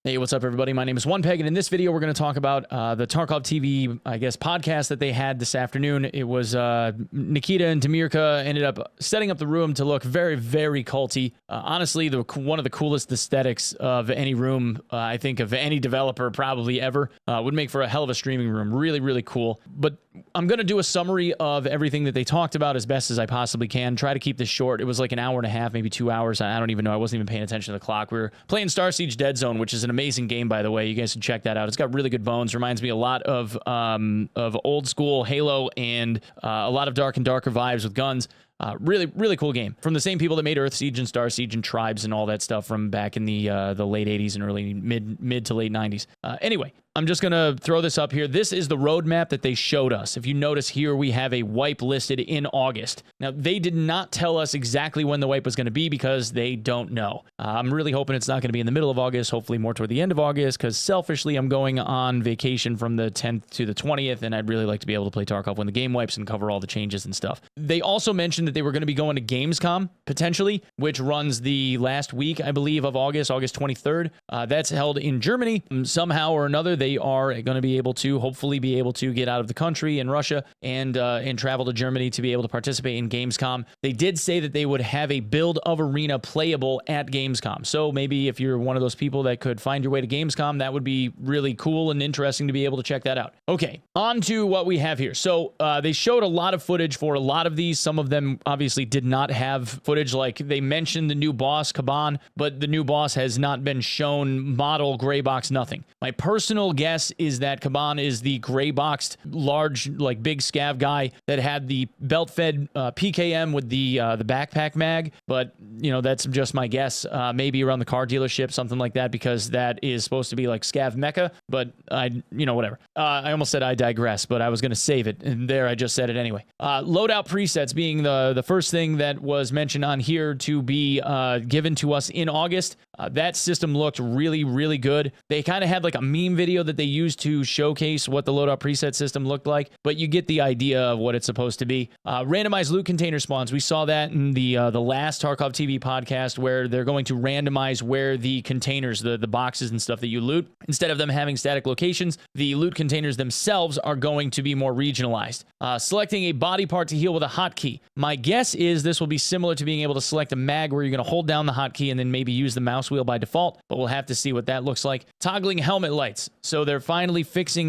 Hey, what's up, everybody? My name is Onepeg, and in this video, we're going to talk about the Tarkov TV, podcast that they had this afternoon. It was Nikita and Demirka ended up setting up the room to look very, very culty. Honestly, one of the coolest aesthetics of any room, I think, of any developer probably ever. Would make for a hell of a streaming room. Really, really cool. But I'm going to do a summary of everything that they talked about as best as I possibly can. Try to keep this short. It was like an hour and a half, maybe 2 hours. I don't even know. I wasn't even paying attention to the clock. We were playing Star Siege Dead Zone, which is an amazing game, by the way. You guys should check that out. It's got really good bones. Reminds me a lot of old school Halo and a lot of Dark and Darker vibes with guns. Really, really cool game from the same people that made Earth Siege and Star Siege and Tribes and all that stuff from back in the late 80s and early mid to late 90s. Anyway, I'm just going to throw this up here. This is the roadmap that they showed us. If you notice here, we have a wipe listed in August. Now, they did not tell us exactly when the wipe was going to be because they don't know. I'm really hoping it's not going to be in the middle of August, hopefully more toward the end of August, because selfishly, I'm going on vacation from the 10th to the 20th, and I'd really like to be able to play Tarkov when the game wipes and cover all the changes and stuff. They also mentioned that they were going to be going to Gamescom, potentially, which runs the last week, I believe, of August 23rd. That's held in Germany. Somehow or another, they are going to be able to, hopefully be able to get out of the country in Russia and travel to Germany to be able to participate in Gamescom. They did say that they would have a build of Arena playable at Gamescom. So maybe if you're one of those people that could find your way to Gamescom, that would be really cool and interesting to be able to check that out. Okay, on to what we have here. So they showed a lot of footage for a lot of these. Some of them obviously did not have footage. Like they mentioned the new boss, Kaban, but the new boss has not been shown, model, gray box, nothing. My personal guess is that Kaban is the gray boxed, large, like big scav guy that had the belt fed PKM with the backpack mag, but you know, that's just my guess. Maybe around the car dealership, something like that, because that is supposed to be like scav mecca, but whatever. I almost said I digress, but I was going to save it, and there I just said it anyway. Loadout presets being the first thing that was mentioned on here to be given to us in August. That system looked really, really good. They kind of had like a meme video that they used to showcase what the loadout preset system looked like, but you get the idea of what it's supposed to be. Randomized loot container spawns. We saw that in the last Tarkov TV podcast, where they're going to randomize where the containers, the boxes and stuff that you loot, instead of them having static locations, the loot containers themselves are going to be more regionalized. Selecting a body part to heal with a hotkey. My guess is this will be similar to being able to select a mag where you're going to hold down the hotkey and then maybe use the mouse wheel by default, but we'll have to see what that looks like. Toggling helmet lights. So they're finally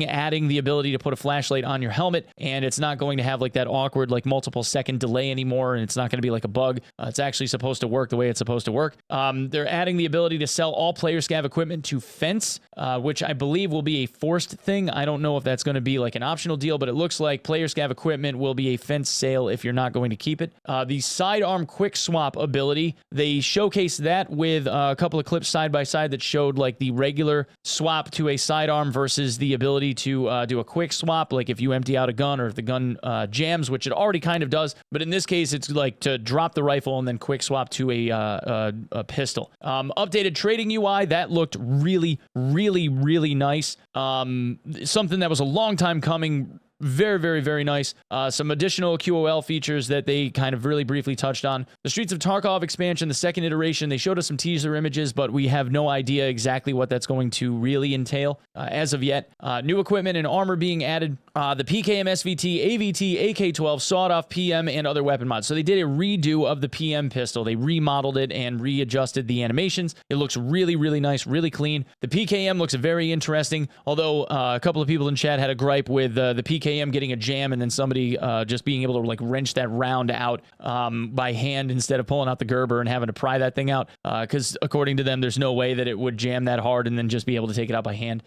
adding the ability to put a flashlight on your helmet, and it's not going to have like that awkward, like multiple second delay anymore, and it's not going to be like a bug. It's actually supposed to work the way it's supposed to work. They're adding the ability to sell all player scav equipment to fence, which I believe will be a forced thing. I don't know if that's going to be like an optional deal, but it looks like player scav equipment will be a fence sale if you're not going to keep it. The sidearm quick swap ability, they showcased that with a couple of clips side by side that showed like the regular swap to a sidearm versus the ability to do a quick swap, like if you empty out a gun or if the gun jams, which it already kind of does, but in this case it's like to drop the rifle and then quick swap to a pistol. Updated trading UI, that looked really, really, really nice. Something that was a long time coming. Very, very, very nice. Some additional QOL features that they kind of really briefly touched on. The Streets of Tarkov expansion, the second iteration, they showed us some teaser images, but we have no idea exactly what that's going to really entail as of yet. New equipment and armor being added. The PKM, SVT, AVT, AK-12, sawed-off PM, and other weapon mods. So they did a redo of the PM pistol. They remodeled it and readjusted the animations. It looks really, really nice, really clean. The PKM looks very interesting, although a couple of people in chat had a gripe with the PKM getting a jam and then somebody just being able to like wrench that round out by hand instead of pulling out the Gerber and having to pry that thing out, because according to them, there's no way that it would jam that hard and then just be able to take it out by hand.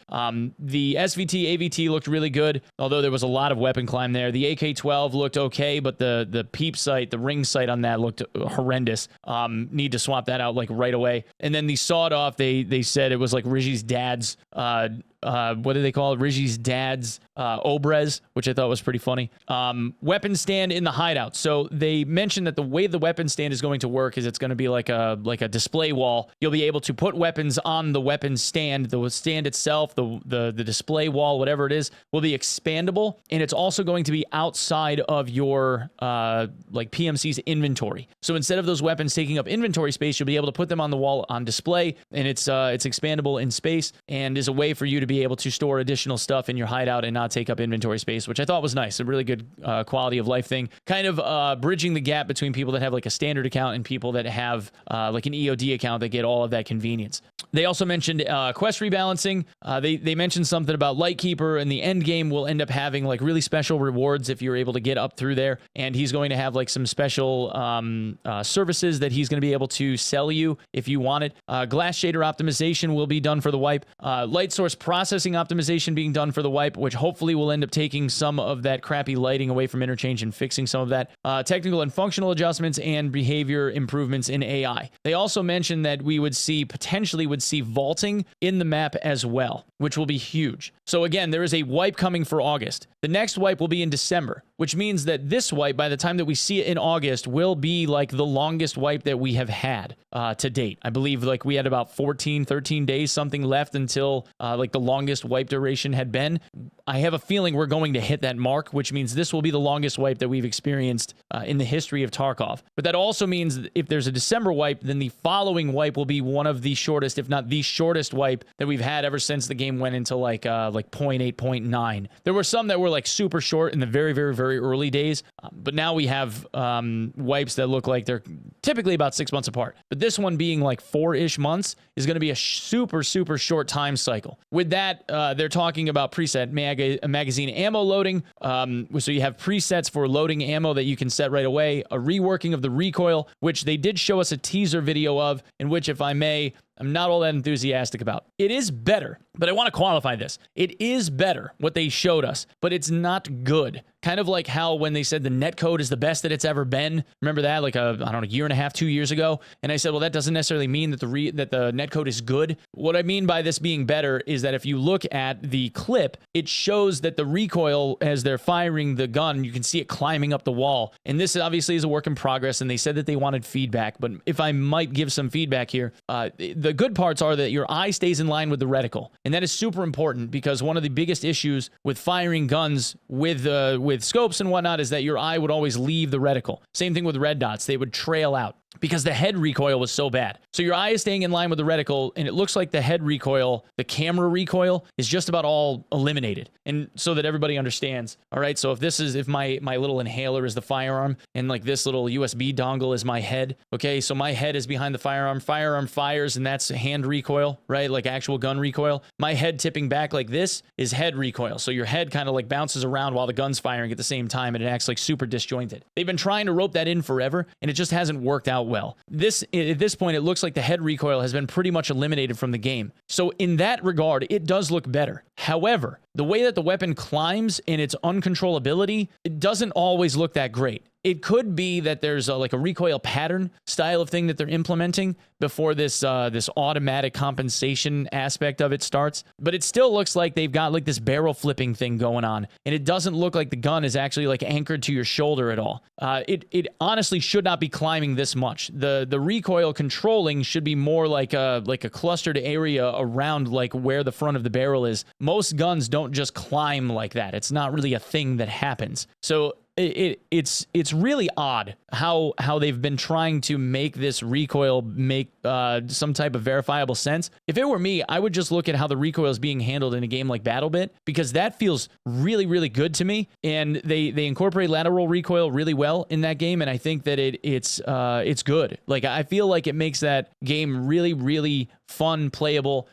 The SVT, AVT looked really good, although there was a lot of weapon climb there. The AK-12 looked okay, but the peep sight, the ring sight on that looked horrendous. Need to swap that out like right away. And then the sawed off, they said it was like Rigi's dad's what do they call it? Rigi's dad's Obrez, which I thought was pretty funny. Weapon stand in the hideout. So they mentioned that the way the weapon stand is going to work is it's going to be like a display wall. You'll be able to put weapons on the weapon stand. The stand itself, the display wall, whatever it is, will be expandable, and it's also going to be outside of your like PMC's inventory. So instead of those weapons taking up inventory space, you'll be able to put them on the wall on display, and it's expandable in space and is a way for you to be able to store additional stuff in your hideout and not take up inventory space, which I thought was nice. A really good quality of life thing, kind of bridging the gap between people that have like a standard account and people that have like an EOD account that get all of that convenience. They also mentioned quest rebalancing. They mentioned something about Lightkeeper, and the end game will end up having like really special rewards if you're able to get up through there, and he's going to have like some special services that he's going to be able to sell you if you want it. Glass shader optimization will be done for the wipe. Light source processing optimization being done for the wipe, which hopefully will end up taking some of that crappy lighting away from interchange and fixing some of that. Technical and functional adjustments and behavior improvements in AI. They also mentioned that we would potentially see vaulting in the map as well, which will be huge. So again, there is a wipe coming for August. The next wipe will be in December, which means that this wipe, by the time that we see it in August, will be like the longest wipe that we have had to date. I believe like we had about 14, 13 days, something left until like the longest wipe duration had been. I have a feeling we're going to hit that mark, which means this will be the longest wipe that we've experienced in the history of Tarkov. But that also means that if there's a December wipe, then the following wipe will be one of the shortest, if not the shortest wipe that we've had ever since the game went into like 0.8, 0.9. There were some that were like super short in the very, very, very early days, but now we have wipes that look like they're typically about 6 months apart. But this one being like 4-ish months is going to be a super, super short time cycle. With that, they're talking about preset magazine ammo loading. So you have presets for loading ammo that you can set right away, a reworking of the recoil, which they did show us a teaser video of, in which, if I may, I'm not all that enthusiastic about. It is better, but I want to qualify this. It is better, what they showed us, but it's not good. Kind of like how when they said the netcode is the best that it's ever been. Remember that like a year and a half, 2 years ago? And I said, well, that doesn't necessarily mean that the netcode is good. What I mean by this being better is that if you look at the clip, it shows that the recoil as they're firing the gun, you can see it climbing up the wall. And this obviously is a work in progress, and they said that they wanted feedback. But if I might give some feedback here, the good parts are that your eye stays in line with the reticle. And that is super important, because one of the biggest issues with firing guns with scopes and whatnot is that your eye would always leave the reticle. Same thing with red dots. They would trail out because the head recoil was so bad. So your eye is staying in line with the reticle, and it looks like the head recoil, the camera recoil, is just about all eliminated. And so that everybody understands, all right, so if my little inhaler is the firearm, and like this little USB dongle is my head, okay, so my head is behind the firearm fires, and that's hand recoil, right, like actual gun recoil. My head tipping back like this is head recoil. So your head kind of like bounces around while the gun's firing at the same time, and it acts like super disjointed. They've been trying to rope that in forever, and it just hasn't worked out well. At this point, it looks like the head recoil has been pretty much eliminated from the game. So in that regard, it does look better. However, the way that the weapon climbs and its uncontrollability, it doesn't always look that great. It could be that there's like a recoil pattern style of thing that they're implementing before this automatic compensation aspect of it starts. But it still looks like they've got like this barrel flipping thing going on, and it doesn't look like the gun is actually like anchored to your shoulder at all. It honestly should not be climbing this much. The recoil controlling should be more like a clustered area around like where the front of the barrel is. Most guns don't just climb like that. It's not really a thing that happens. So it's really odd how they've been trying to make this recoil make some type of verifiable sense. If it were me, I would just look at how the recoil is being handled in a game like BattleBit, because that feels really, really good to me. And they incorporate lateral recoil really well in that game, and I think that it's good. Like, I feel like it makes that game really, really fun, playable.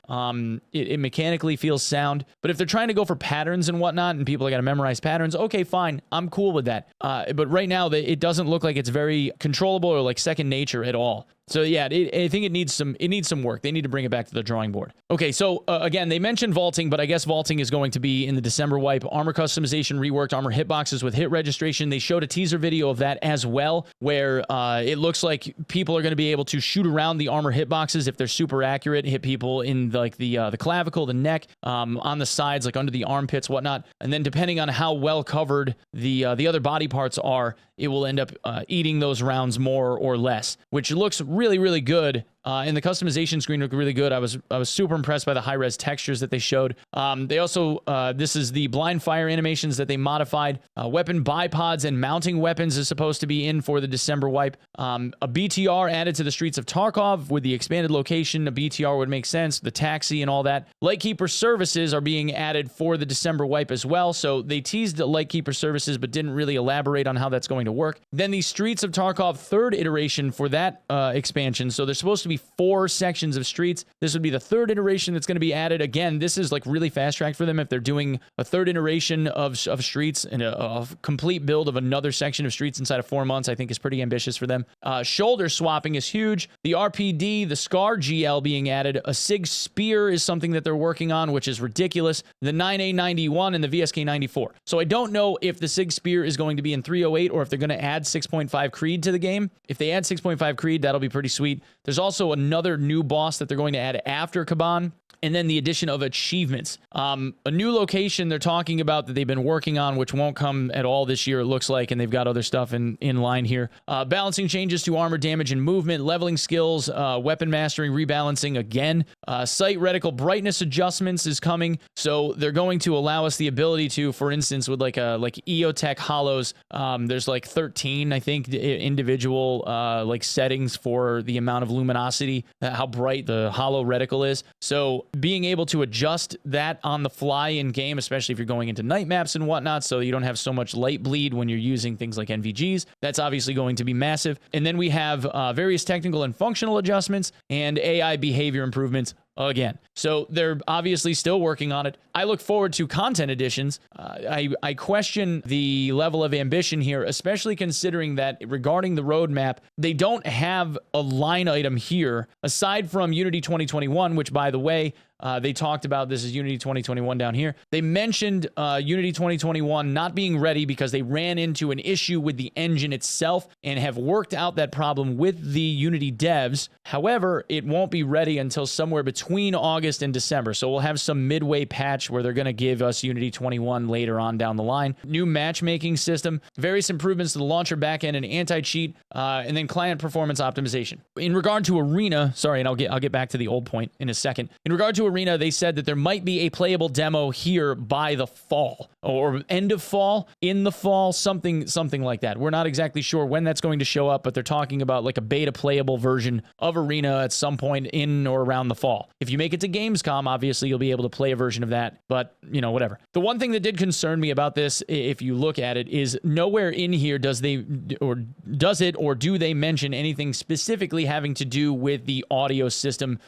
It mechanically feels sound. But if they're trying to go for patterns and whatnot, and people got to memorize patterns, okay, fine, I'm cool with that. But right now, it doesn't look like it's very controllable or like second nature at all. So yeah, I think it needs some work. They need to bring it back to the drawing board. Okay, so again, they mentioned vaulting, but I guess vaulting is going to be in the December wipe. Armor customization, reworked armor hitboxes with hit registration. They showed a teaser video of that as well, where it looks like people are going to be able to shoot around the armor hitboxes if they're super accurate, hit people in like the clavicle, the neck, on the sides, like under the armpits, whatnot. And then depending on how well covered the other body parts are, it will end up eating those rounds more or less, which looks really, really good. And the customization screen looked really good. I was super impressed by the high-res textures that they showed. They also, this is the blind fire animations that they modified. Weapon bipods and mounting weapons is supposed to be in for the December wipe. A BTR added to the streets of Tarkov with the expanded location. A BTR would make sense, the taxi and all that. Lightkeeper services are being added for the December wipe as well. So they teased the Lightkeeper services, but didn't really elaborate on how that's going to work. Then the Streets of Tarkov third iteration for that expansion. So there's supposed to be 4 sections of streets. This would be the third iteration that's going to be added. Again, this is like really fast track for them. If they're doing a third iteration of streets and a complete build of another section of streets inside of 4 months, I think is pretty ambitious for them. Shoulder swapping is huge. The RPD, the Scar GL being added. A SIG Spear is something that they're working on, which is ridiculous. The 9A91 and the VSK94. So I don't know if the SIG Spear is going to be in 308 or if they're going to add 6.5 Creed to the game. If they add 6.5 Creed, that'll be pretty sweet. There's also another new boss that they're going to add after Kaban, and then the addition of achievements. A new location they're talking about that they've been working on, which won't come at all this year, it looks like, and they've got other stuff in line here. Balancing changes to armor damage and movement, leveling skills, weapon mastering, rebalancing again. Sight reticle brightness adjustments is coming, so they're going to allow us the ability to, for instance, with like EOTech hollows, there's like 13, I think, individual like settings for the amount of luminosity, how bright the hollow reticle is. So being able to adjust that on the fly in game, especially if you're going into night maps and whatnot, so you don't have so much light bleed when you're using things like NVGs, that's obviously going to be massive. And then we have various technical and functional adjustments and AI behavior improvements again. So they're obviously still working on it. I look forward to content additions. I question the level of ambition here, especially considering that regarding the roadmap, they don't have a line item here aside from Unity 2021, which, by the way, they talked about. This is Unity 2021 down here. They mentioned Unity 2021 not being ready because they ran into an issue with the engine itself and have worked out that problem with the Unity devs. However, it won't be ready until somewhere between August and December. So we'll have some midway patch where they're going to give us Unity 21 later on down the line. New matchmaking system, various improvements to the launcher backend and anti-cheat, and then client performance optimization. In regard to Arena, sorry, and I'll get back to the old point in a second. In regard to Arena, they said that there might be a playable demo here by the fall or end of fall, in the fall, something like that. We're not exactly sure when that's going to show up, but they're talking about like a beta playable version of Arena at some point in or around the fall. If you make it to Gamescom, obviously you'll be able to play a version of that, but you know, whatever. The one thing that did concern me about this, if you look at it, is nowhere in here do they mention anything specifically having to do with the audio system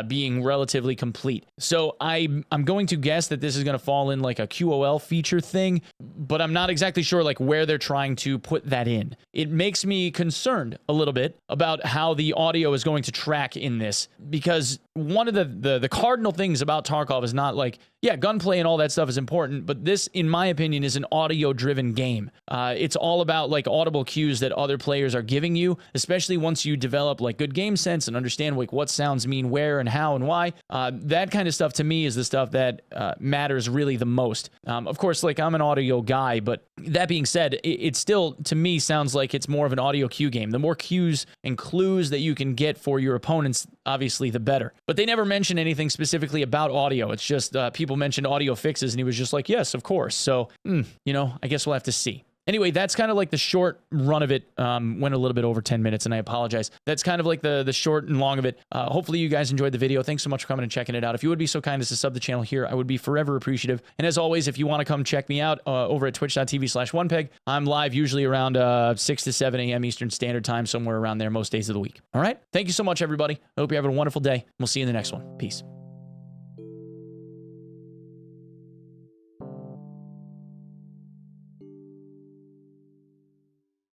being relatively complete. So I'm going to guess that this is going to fall in like a QOL feature thing, but I'm not exactly sure like where they're trying to put that in. It makes me concerned a little bit about how the audio is going to track in this, because one of the cardinal things about Tarkov is not like, yeah, gunplay and all that stuff is important, but this, in my opinion, is an audio-driven game. It's all about like audible cues that other players are giving you, especially once you develop like good game sense and understand like what sounds mean where and how and why. That kind of stuff to me is the stuff that matters really the most. Of course, like I'm an audio guy, but that being said, it still to me sounds like it's more of an audio cue game. The more cues and clues that you can get for your opponents, obviously the better. But they never mention anything specifically about audio. It's just people mentioned audio fixes, and he was just like, yes, of course. So, you know, I guess we'll have to see. Anyway, that's kind of like the short run of it. Went a little bit over 10 minutes, and I apologize. That's kind of like the short and long of it. Hopefully you guys enjoyed the video. Thanks so much for coming and checking it out. If you would be so kind as to sub the channel here, I would be forever appreciative. And as always, if you want to come check me out over at twitch.tv/Onepeg, I'm live usually around 6 to 7 a.m. Eastern Standard Time, somewhere around there most days of the week. All right? Thank you so much, everybody. I hope you're having a wonderful day. We'll see you in the next one. Peace.